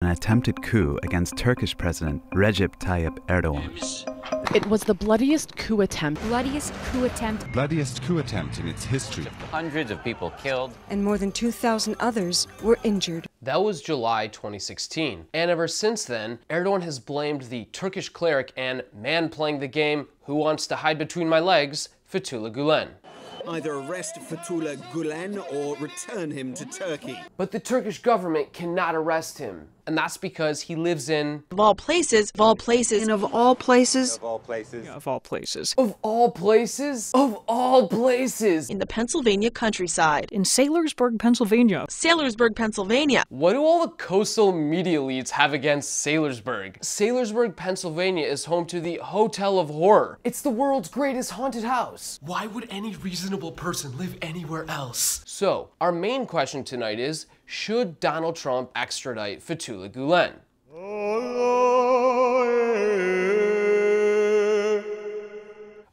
an attempted coup against Turkish President Recep Tayyip Erdogan. It was the bloodiest coup attempt. Bloodiest coup attempt. Bloodiest coup attempt in its history. Hundreds of people killed. And more than 2,000 others were injured. That was July 2016. And ever since then, Erdogan has blamed the Turkish cleric and man playing the game Who Wants to Hide Between My Legs, Fethullah Gulen. Either arrest Fethullah Gulen or return him to Turkey. But the Turkish government cannot arrest him. And that's because he lives in... Of all places, of all places, And of all places, Of all places. of all places, Of all places? Of all places! in the Pennsylvania countryside. In Saylorsburg, Pennsylvania. Saylorsburg, Pennsylvania. What do all the coastal media leads have against Saylorsburg? Saylorsburg, Pennsylvania is home to the Hotel of Horror. It's the world's greatest haunted house. Why would any reasonable person live anywhere else? So, our main question tonight is, should Donald Trump extradite Fethullah Gulen?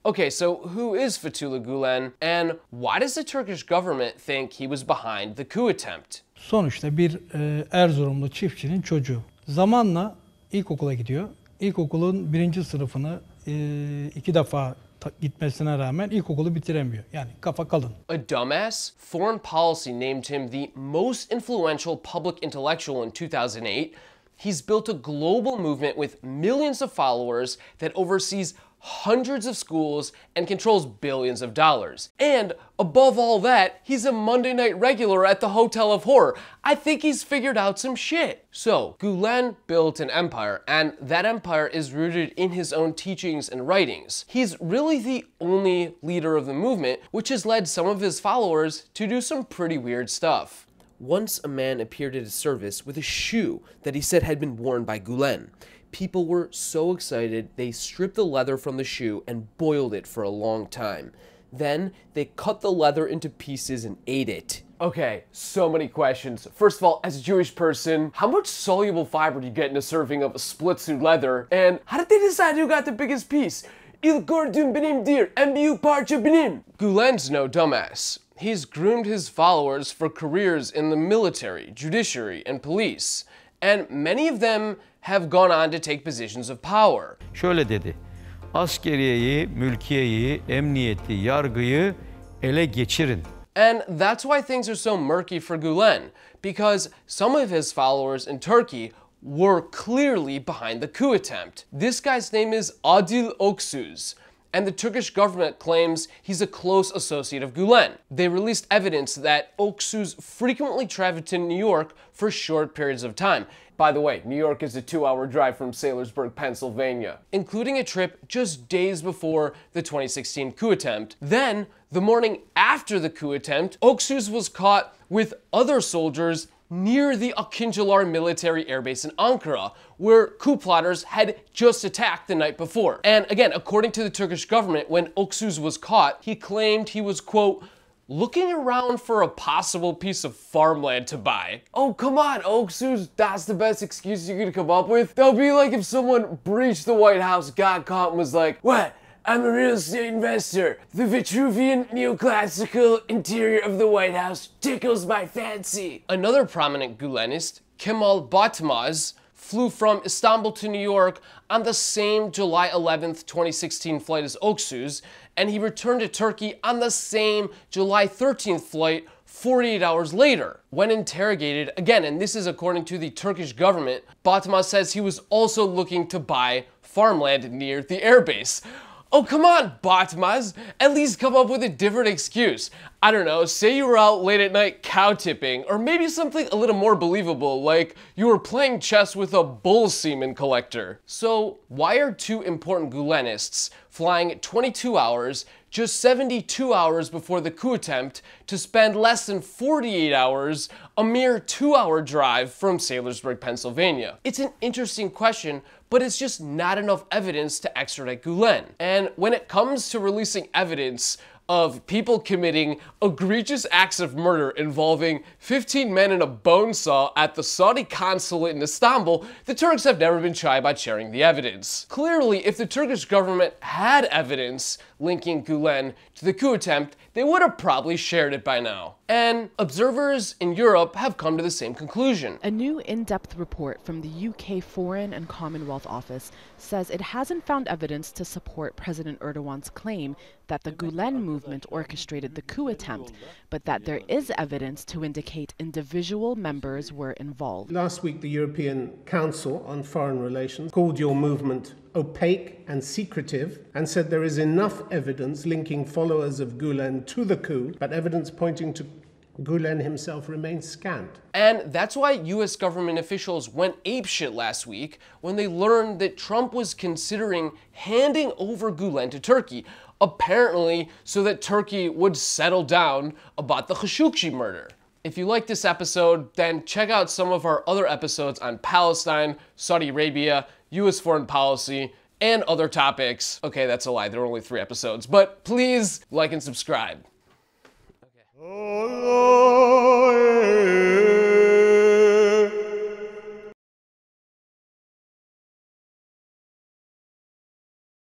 Okay, so who is Fethullah Gulen, and why does the Turkish government think he was behind the coup attempt? Sonuçta bir Erzurumlu çiftçinin çocuğu. Zamanla ilkokula gidiyor. İlkokulun 1. sınıfını 2 defa gitmesine rağmen ilkokulu bitiremiyor. Yani kafa kalın. A dumbass? Foreign policy named him the most influential public intellectual in 2008. He's built a global movement with millions of followers that oversees hundreds of schools and controls billions of dollars. And above all that, he's a Monday night regular at the Hotel of Horror. I think he's figured out some shit. So, Gulen built an empire, and that empire is rooted in his own teachings and writings. He's really the only leader of the movement, which has led some of his followers to do some pretty weird stuff. Once a man appeared at his service with a shoe that he said had been worn by Gulen. People were so excited, they stripped the leather from the shoe and boiled it for a long time. Then, they cut the leather into pieces and ate it. Okay, so many questions. First of all, as a Jewish person, how much soluble fiber do you get in a serving of split suit leather? And how did they decide who got the biggest piece? Il gordum benim dir, MBU parça benim. Gulen's no dumbass. He's groomed his followers for careers in the military, judiciary, and police. And many of them have gone on to take positions of power. Şöyle dedi, askeriyeyi, mülkiyeyi, emniyeti, yargıyı ele geçirin. And that's why things are so murky for Gulen, because some of his followers in Turkey were clearly behind the coup attempt. This guy's name is Adil Öksüz, and the Turkish government claims he's a close associate of Gulen. They released evidence that Öksüz frequently traveled to New York for short periods of time. By the way, New York is a 2-hour drive from Saylorsburg, Pennsylvania, including a trip just days before the 2016 coup attempt. Then, the morning after the coup attempt, Öksüz was caught with other soldiers near the Akinci military airbase in Ankara, where coup plotters had just attacked the night before. And again, according to the Turkish government, when Öksüz was caught, he claimed he was, quote, looking around for a possible piece of farmland to buy. Oh, come on, Öksüz, that's the best excuse you could come up with? That would be like if someone breached the White House, got caught, and was like, what? I'm a real estate investor. The Vitruvian neoclassical interior of the White House tickles my fancy. Another prominent Gulenist, Kemal Batmaz, flew from Istanbul to New York on the same July 11th, 2016 flight as Öksüz, and he returned to Turkey on the same July 13th flight 48 hours later. When interrogated, again, and this is according to the Turkish government, Batmaz says he was also looking to buy farmland near the airbase. Oh, come on, Batmaz. At least come up with a different excuse. I don't know, say you were out late at night cow tipping, or maybe something a little more believable, like you were playing chess with a bull semen collector. So, why are two important Gulenists flying 22 hours, just 72 hours before the coup attempt, to spend less than 48 hours, a mere 2-hour drive from Saylorsburg, Pennsylvania? It's an interesting question, but it's just not enough evidence to extradite Gulen. And when it comes to releasing evidence of people committing egregious acts of murder involving 15 men and a bone saw at the Saudi consulate in Istanbul, the Turks have never been shy about sharing the evidence. Clearly, if the Turkish government had evidence linking Gulen to the coup attempt, they would have probably shared it by now. And observers in Europe have come to the same conclusion. A new in-depth report from the UK Foreign and Commonwealth Office says it hasn't found evidence to support President Erdogan's claim that the Gulen movement orchestrated the coup attempt, but that there is evidence to indicate individual members were involved. Last week, the European Council on Foreign Relations called your movement opaque and secretive and said there is enough evidence linking followers of Gulen to the coup, but evidence pointing to Gulen himself remains scant. And that's why US government officials went apeshit last week when they learned that Trump was considering handing over Gulen to Turkey, apparently so that Turkey would settle down about the Khashoggi murder. If you like this episode, then check out some of our other episodes on Palestine, Saudi Arabia, US foreign policy, and other topics. Okay, that's a lie, there are only 3 episodes, but please like and subscribe. Okay.